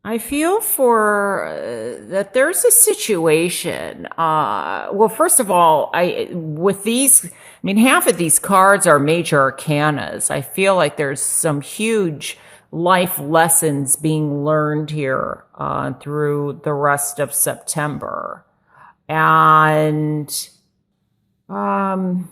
I feel for that there's a situation. Well, first of all, I with these, I mean, half of these cards are major arcanas. I feel like there's some huge life lessons being learned here through the rest of September, and um,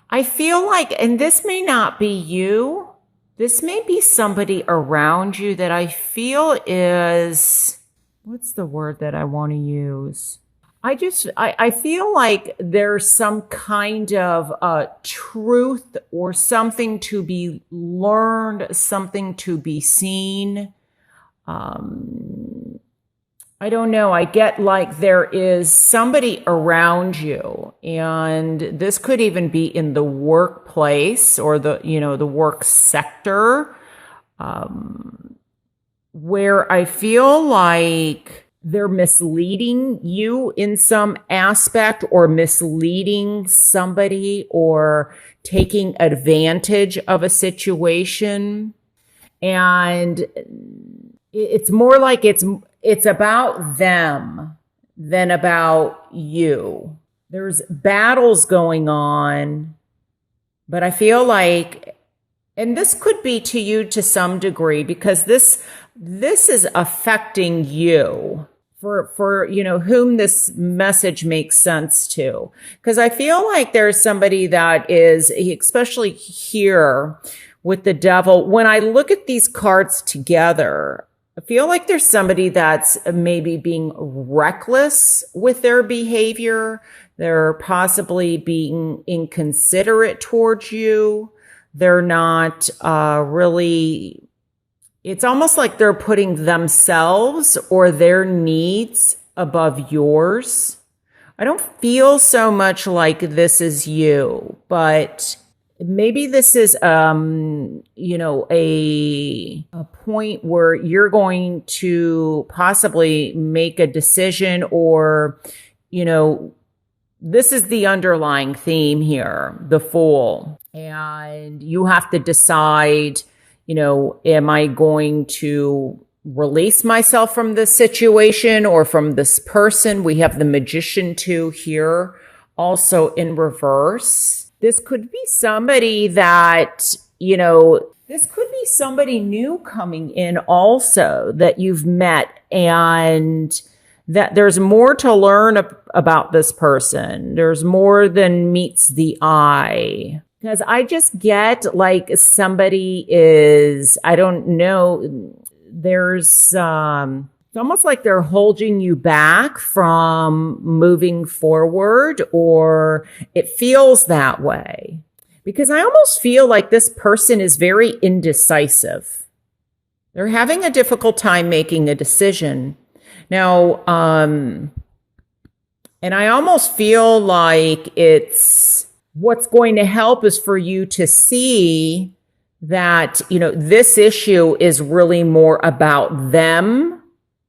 I feel like, and this may not be you. This may be somebody around you that I feel is, what's the word that I want to use? I feel like there's some kind of truth or something to be learned, something to be seen. I don't know. I get like there is somebody around you, and this could even be in the workplace or the work sector, where I feel like they're misleading you in some aspect or misleading somebody or taking advantage of a situation. And it's more like it's about them than about you. There's battles going on, but I feel like, and this could be to you to some degree, because this is affecting you for whom this message makes sense to. Because I feel like there's somebody that is, especially here with the devil, when I look at these cards together, I feel like there's somebody that's maybe being reckless with their behavior. They're possibly being inconsiderate towards you. They're not really, it's almost like they're putting themselves or their needs above yours. I don't feel so much like this is you, but maybe this is, a point where you're going to possibly make a decision, or, this is the underlying theme here, the Fool. And you have to decide, am I going to release myself from this situation or from this person? We have the Magician too here, also in reverse. This could be somebody that, this could be somebody new coming in also that you've met, and that there's more to learn about this person. There's more than meets the eye. Because I just get like somebody is, I don't know, there's, it's almost like they're holding you back from moving forward, or it feels that way. Because I almost feel like this person is very indecisive. They're having a difficult time making a decision. Now, and I almost feel like it's, what's going to help is for you to see that, this issue is really more about them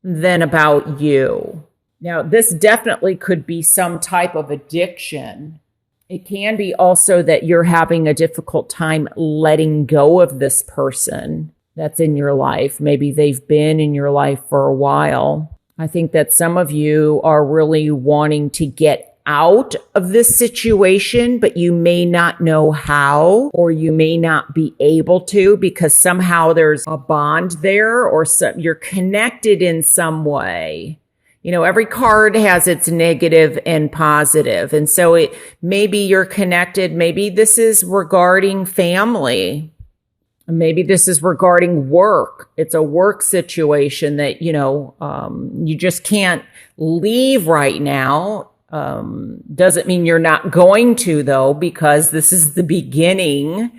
than about you. Now, this definitely could be some type of addiction. It can be also that you're having a difficult time letting go of this person that's in your life. Maybe they've been in your life for a while. I think that some of you are really wanting to get out of this situation, but you may not know how, or you may not be able to, because somehow there's a bond there, or you're connected in some way. Every card has its negative and positive. And so maybe you're connected. Maybe this is regarding family. Maybe this is regarding work. It's a work situation that, you just can't leave right now. Doesn't mean you're not going to, though, because this is the beginning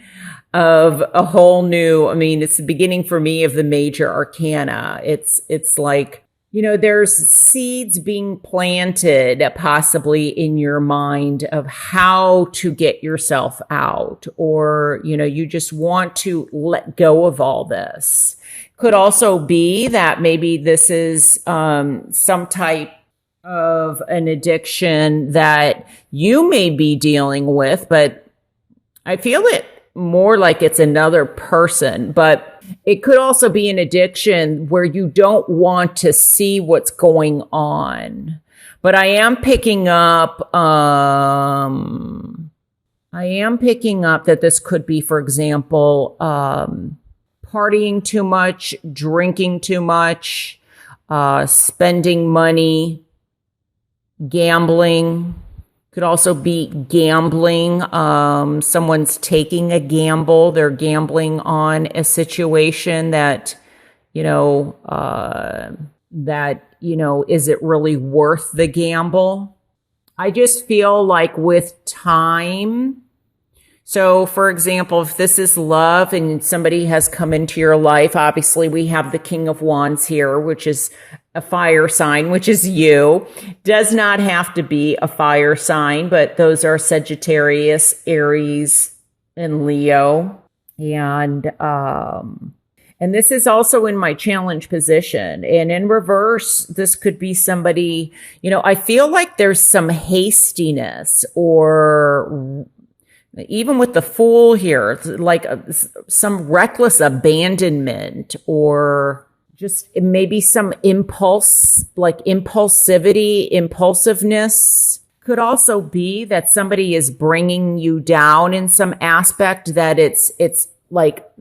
of a whole new, it's the beginning for me of the major arcana. It's like, there's seeds being planted possibly in your mind of how to get yourself out, or, you just want to let go of all this. Could also be that maybe this is some type of an addiction that you may be dealing with, but I feel it more like it's another person, but it could also be an addiction where you don't want to see what's going on. But I am picking up that this could be, for example, partying too much, drinking too much, spending money, gambling. Could also be gambling. Someone's taking a gamble. They're gambling on a situation that, is it really worth the gamble? I just feel like with time. So, for example, if this is love and somebody has come into your life, obviously we have the King of Wands here, which is a fire sign, which is you. Does not have to be a fire sign, but those are Sagittarius, Aries, and Leo. And this is also in my challenge position. And in reverse, this could be somebody, I feel like there's some hastiness, or even with the Fool here, like some reckless abandonment, or just maybe some impulse, like impulsiveness. Could also be that somebody is bringing you down in some aspect, that it's like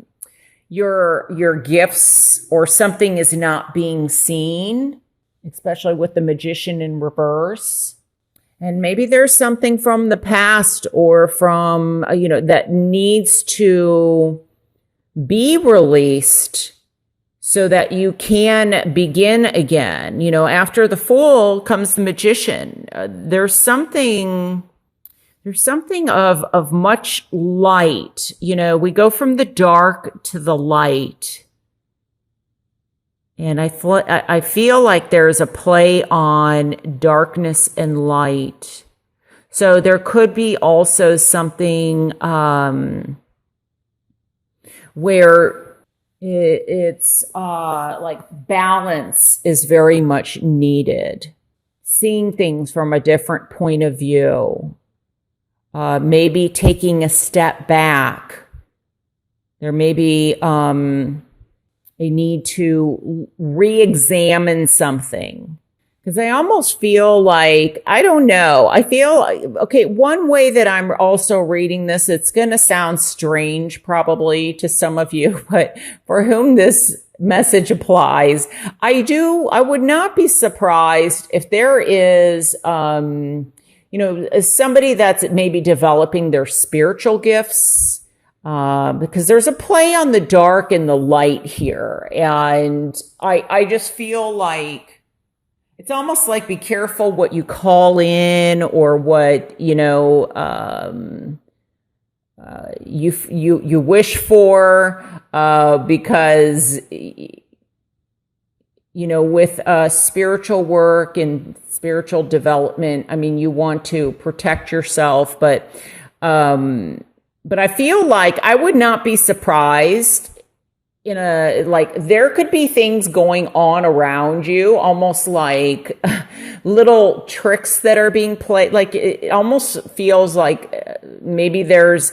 your gifts or something is not being seen, especially with the Magician in reverse. And maybe there's something from the past or from, that needs to be released so that you can begin again. After the Fool comes the Magician. There's something of much light. We go from the dark to the light. And I feel like there's a play on darkness and light. So there could be also something where it's like balance is very much needed. Seeing things from a different point of view. Maybe taking a step back. There may be a need to re-examine something. Because I almost feel like, I don't know. I feel, okay, one way that I'm also reading this, it's going to sound strange probably to some of you, but for whom this message applies, I would not be surprised if there is, somebody that's maybe developing their spiritual gifts, because there's a play on the dark and the light here. And I just feel like it's almost like be careful what you call in or what, you wish for, because, with spiritual work and spiritual development, you want to protect yourself, but I feel like I would not be surprised there could be things going on around you, almost like little tricks that are being played. Like it almost feels like maybe there's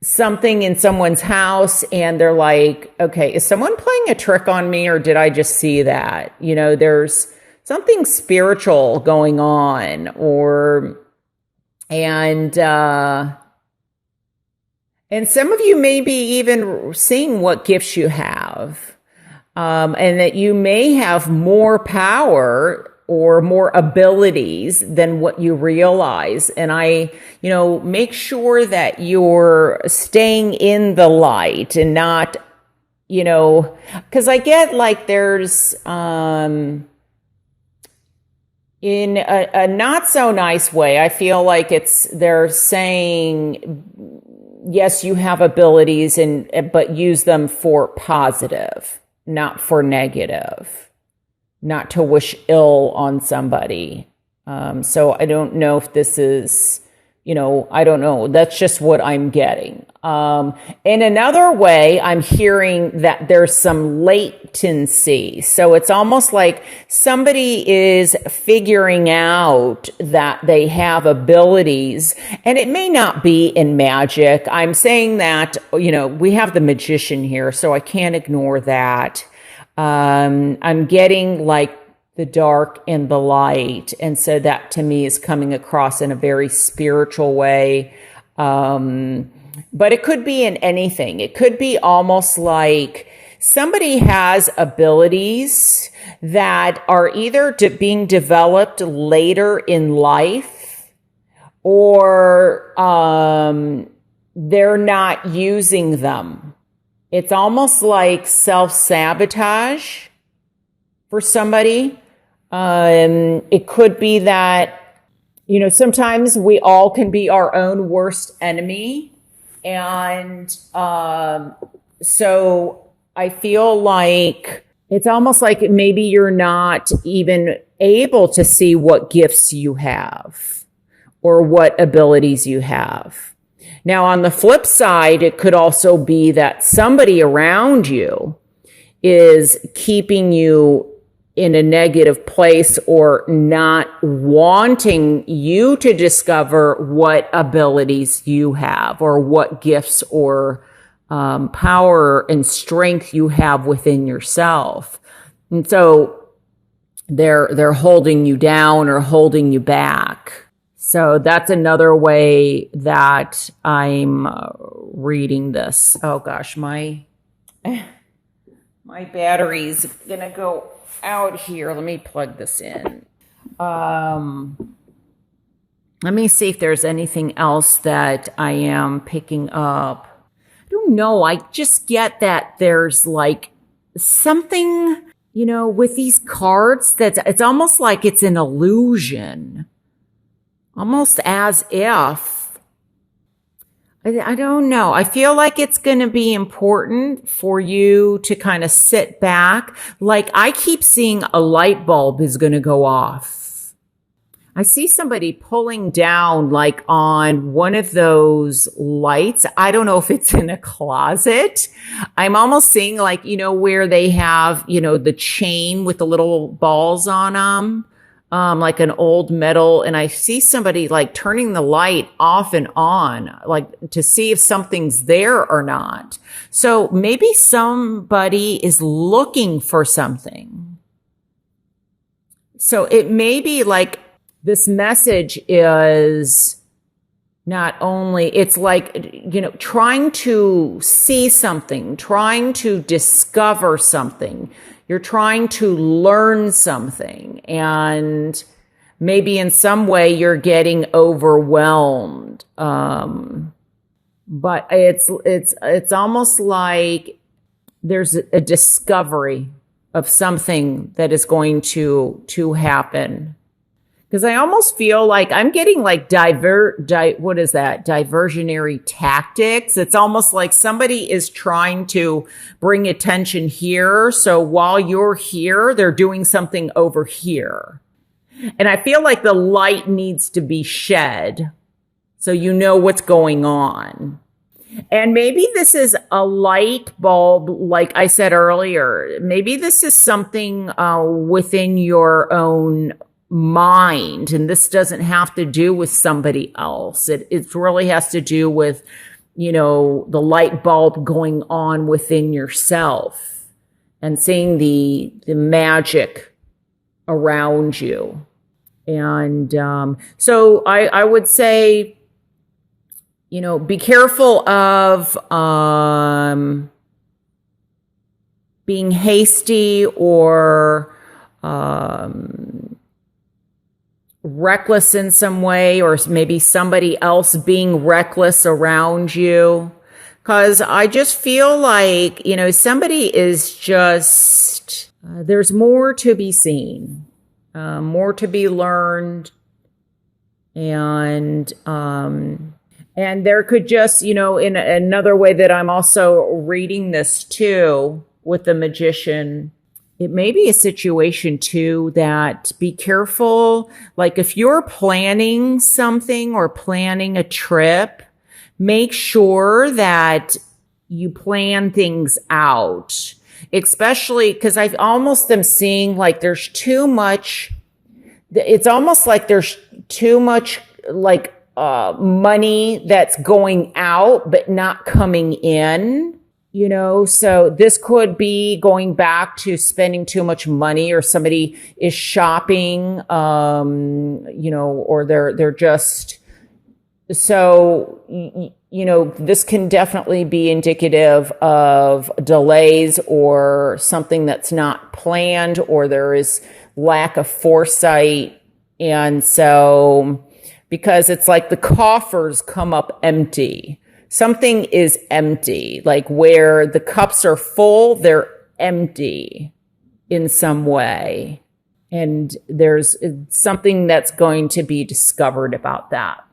something in someone's house and they're like, okay, is someone playing a trick on me or did I just see that? There's something spiritual going on and some of you may be even seeing what gifts you have, and that you may have more power or more abilities than what you realize. And make sure that you're staying in the light and not, because I get like there's, in a not so nice way, I feel like they're saying, yes, you have abilities but use them for positive, not for negative, not to wish ill on somebody. So I don't know if this is, I don't know. That's just what I'm getting. In another way, I'm hearing that there's some latency. So it's almost like somebody is figuring out that they have abilities, and it may not be in magic. I'm saying that, we have the magician here, so I can't ignore that. I'm getting like the dark and the light. And so that to me is coming across in a very spiritual way. But it could be in anything. It could be almost like somebody has abilities that are either being developed later in life, or they're not using them. It's almost like self-sabotage for somebody. It could be that, sometimes we all can be our own worst enemy. And so I feel like it's almost like maybe you're not even able to see what gifts you have or what abilities you have. Now, on the flip side, it could also be that somebody around you is keeping you in a negative place or not wanting you to discover what abilities you have or what gifts or power and strength you have within yourself. And so they're holding you down or holding you back. So that's another way that I'm reading this. Oh gosh, my battery's gonna go out here. Let me plug this in. Let me see if there's anything else that I am picking up. I don't know. I just get that there's like something, with these cards it's almost like it's an illusion. Almost as if, I don't know. I feel like it's going to be important for you to kind of sit back. Like I keep seeing a light bulb is going to go off. I see somebody pulling down like on one of those lights. I don't know if it's in a closet. I'm almost seeing like, where they have, the chain with the little balls on them. Like an old metal, and I see somebody like turning the light off and on, like to see if something's there or not. So maybe somebody is looking for something. So it may be like this message is not only, it's like, trying to see something, trying to discover something. You're trying to learn something, and maybe in some way you're getting overwhelmed. But it's almost like there's a discovery of something that is going to happen. Because I almost feel like I'm getting like diversionary tactics. It's almost like somebody is trying to bring attention here. So while you're here, they're doing something over here. And I feel like the light needs to be shed so you know what's going on. And maybe this is a light bulb, like I said earlier. Maybe this is something within your own mind, and this doesn't have to do with somebody else. It really has to do with, the light bulb going on within yourself and seeing the magic around you. And so I would say, be careful of being hasty or reckless in some way, or maybe somebody else being reckless around you. Because I just feel like, somebody is just, there's more to be seen, more to be learned. And there could just, in another way that I'm also reading this too with the magician, It may be a situation too that be careful. Like if you're planning something or planning a trip, make sure that you plan things out, especially because I almost am seeing like there's too much. It's almost like there's too much like money that's going out, but not coming in. So this could be going back to spending too much money, or somebody is shopping, or they're just, so, this can definitely be indicative of delays or something that's not planned, or there is lack of foresight. And so, because it's like the coffers come up empty. Something is empty, like where the cups are full, they're empty in some way. And there's something that's going to be discovered about that.